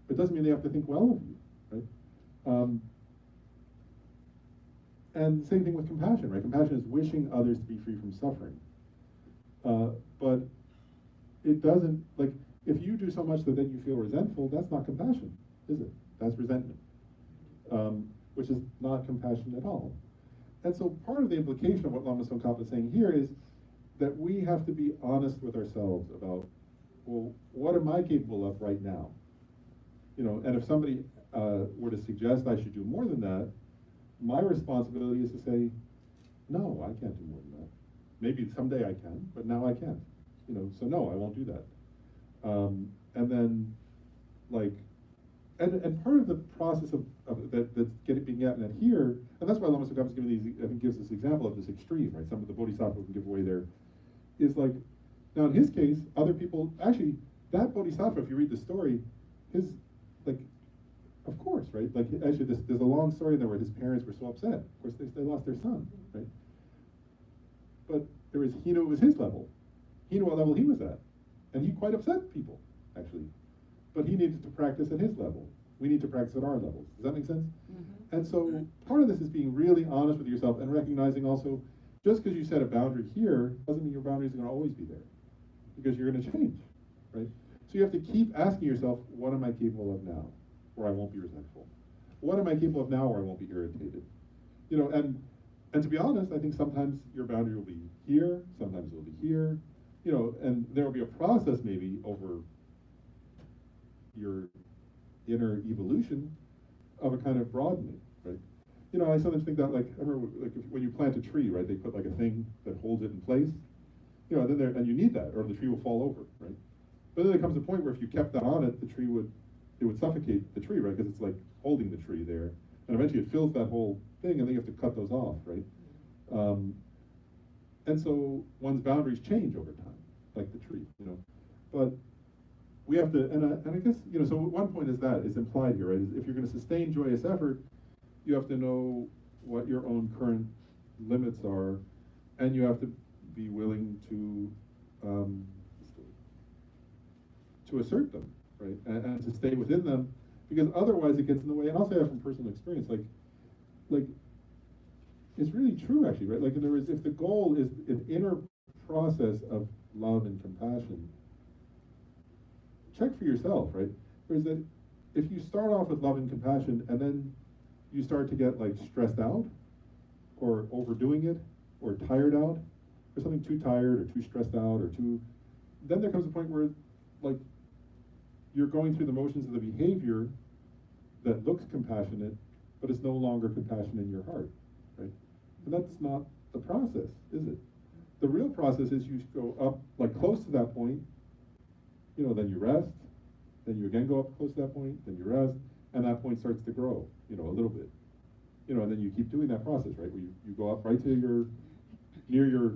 It doesn't mean they have to think well of you, right? And same thing with compassion, right? Compassion is wishing others to be free from suffering. But it doesn't, like, if you do so much that then you feel resentful, that's not compassion, is it? That's resentment, which is not compassion at all. And so part of the implication of what Lama Tsongkhapa is saying here is that we have to be honest with ourselves about, well, what am I capable of right now? You know, and if somebody were to suggest I should do more than that, my responsibility is to say, no, I can't do more than that. Maybe someday I can, but now I can't. You know, so no, I won't do that. And then, like, and part of the process of that's being gotten at here, and that's why Lama Tsongkhapa is giving these, I think, gives this example of this extreme, right? Some of the bodhisattva can give away there, is like, now in his case, other people, actually, that bodhisattva, if you read the story, his, like, of course, right? Like, actually, there's a long story there where his parents were so upset. Of course, they lost their son, right? But he knew it was his level. He knew what level he was at. And he quite upset people, actually. But he needed to practice at his level. We need to practice at our levels. Does that make sense? Mm-hmm. And so part of this is being really honest with yourself and recognizing also, just because you set a boundary here, doesn't mean your boundaries are going to always be there. Because you're going to change, right? So you have to keep asking yourself, what am I capable of now, where I won't be resentful? What am I capable of now, where I won't be irritated? You know, and to be honest, I think sometimes your boundary will be here, sometimes it will be here, you know, and there will be a process maybe over your inner evolution of a kind of broadening, right? You know, I sometimes think that, like, I remember, like, when you plant a tree, right, they put like a thing that holds it in place, you know, and then and you need that, or the tree will fall over, right? But then there comes a point where if you kept that on it, the tree would suffocate the tree, right? Because it's like holding the tree there, and eventually it fills that whole thing, and then you have to cut those off, right? And so one's boundaries change over time, like the tree, you know. But we have to, and I guess, you know, so one point is that, is implied here, right? Is if you're going to sustain joyous effort, you have to know what your own current limits are, and you have to be willing to assert them, right? And to stay within them, because otherwise it gets in the way. And I'll say that from personal experience, like it's really true, actually, right? Like, in other words, if the goal is an inner process of love and compassion, check for yourself, right? Whereas that if you start off with love and compassion and then you start to get like stressed out or overdoing it or tired out or something, too tired or too stressed out or too, then there comes a point where, like, you're going through the motions of the behavior that looks compassionate, but it's no longer compassion in your heart, right? And that's not the process, is it? The real process is you go up, like, close to that point, you know, then you rest, then you again go up close to that point, then you rest, and that point starts to grow, you know, a little bit. You know, and then you keep doing that process, right? Where you go up right to near your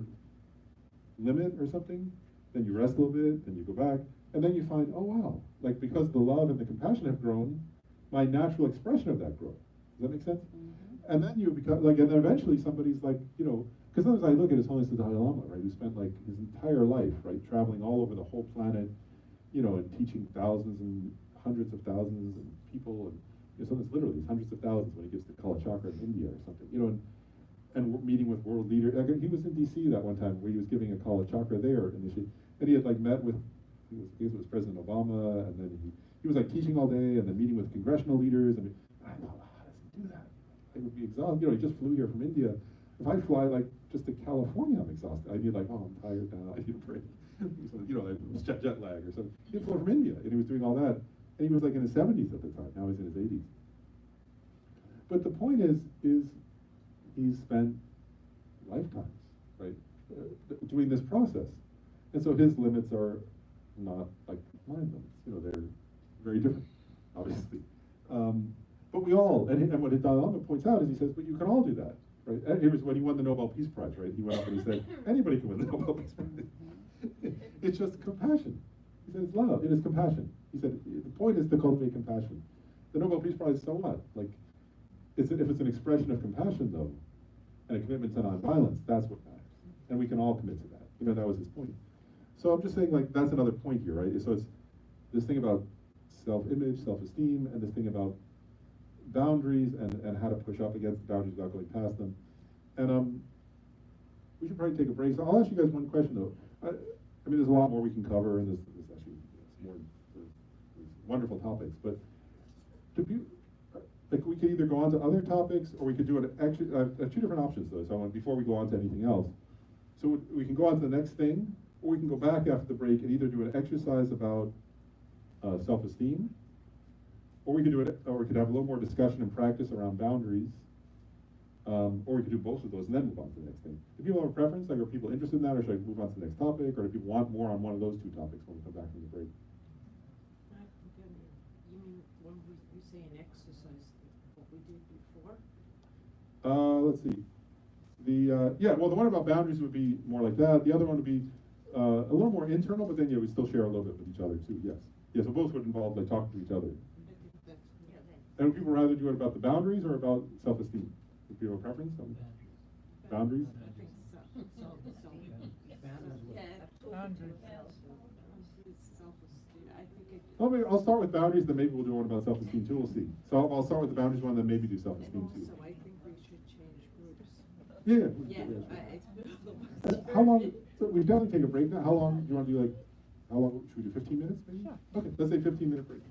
limit or something, then you rest a little bit, then you go back, and then you find, oh wow, like, because the love and the compassion have grown, my natural expression of that growth. Does that make sense? Mm-hmm. And then you become, like, and then eventually somebody's like, you know, because sometimes I look at His Holiness the Dalai Lama, right, who spent like his entire life, right, traveling all over the whole planet, you know, and teaching thousands and hundreds of thousands of people, and, you know, sometimes literally it's hundreds of thousands when he gives the Kala Chakra in India or something, you know, and meeting with world leaders. He was in DC that one time where he was giving a Kala Chakra there initially, and he had like met with, I guess it was President Obama, and then he was like teaching all day, and then meeting with congressional leaders. I mean, I thought, how does he do that? I would be exhausted. You know, he just flew here from India. If I fly like just to California, I'm exhausted. I'd be like, oh, I'm tired now. I need a break. You know, like jet lag or something. He flew from India, and he was doing all that, and he was like in his 70s at the time. Now he's in his 80s. But the point is he's spent lifetimes, right, doing this process, and so his limits are not like my limits. You know, they're very different, obviously. But we all, and what Dalai points out is he says, but you can all do that, right? And it was when he won the Nobel Peace Prize, right? He went up and he said, anybody can win the Nobel Peace Prize. It's just compassion. He said, it's love. It is compassion. He said, the point is to cultivate compassion. The Nobel Peace Prize, so what? Like, if it's an expression of compassion, though, and a commitment to nonviolence, that's what matters. And we can all commit to that. You know, that was his point. So I'm just saying, like, that's another point here, right? So it's this thing about self-image, self-esteem, and this thing about boundaries and how to push up against the boundaries without going past them. And we should probably take a break. So I'll ask you guys one question, though. I mean, there's a lot more we can cover, and there's actually more wonderful topics. But like, we could either go on to other topics, or we could do it. Actually, I have two different options, though. So before we go on to anything else, so we can go on to the next thing, or we can go back after the break and either do an exercise about self-esteem, or we could do it, or we could have a little more discussion and practice around boundaries, or we could do both of those and then move on to the next thing. Do people have a preference? Like, are people interested in that, or should I move on to the next topic, or do people want more on one of those two topics when we come back from the break? You mean when you say an exercise, what we did before? Let's see. Yeah, well, the one about boundaries would be more like that. The other one would be a little more internal, but then yeah, we still share a little bit with each other too. Yes. Yeah, so both would involve like talking to each other. And would people rather do it about the boundaries or about self-esteem? Would people have a preference on boundaries? Well, maybe I'll start with boundaries, then maybe we'll do one about self-esteem too. We'll see. So I'll start with the boundaries one, then maybe do self-esteem too. Also, I think we should change groups. How long? So we definitely take a break now. How long do you want to do? Like, how long should we do? 15 minutes, maybe? Sure. Okay, let's say 15-minute break.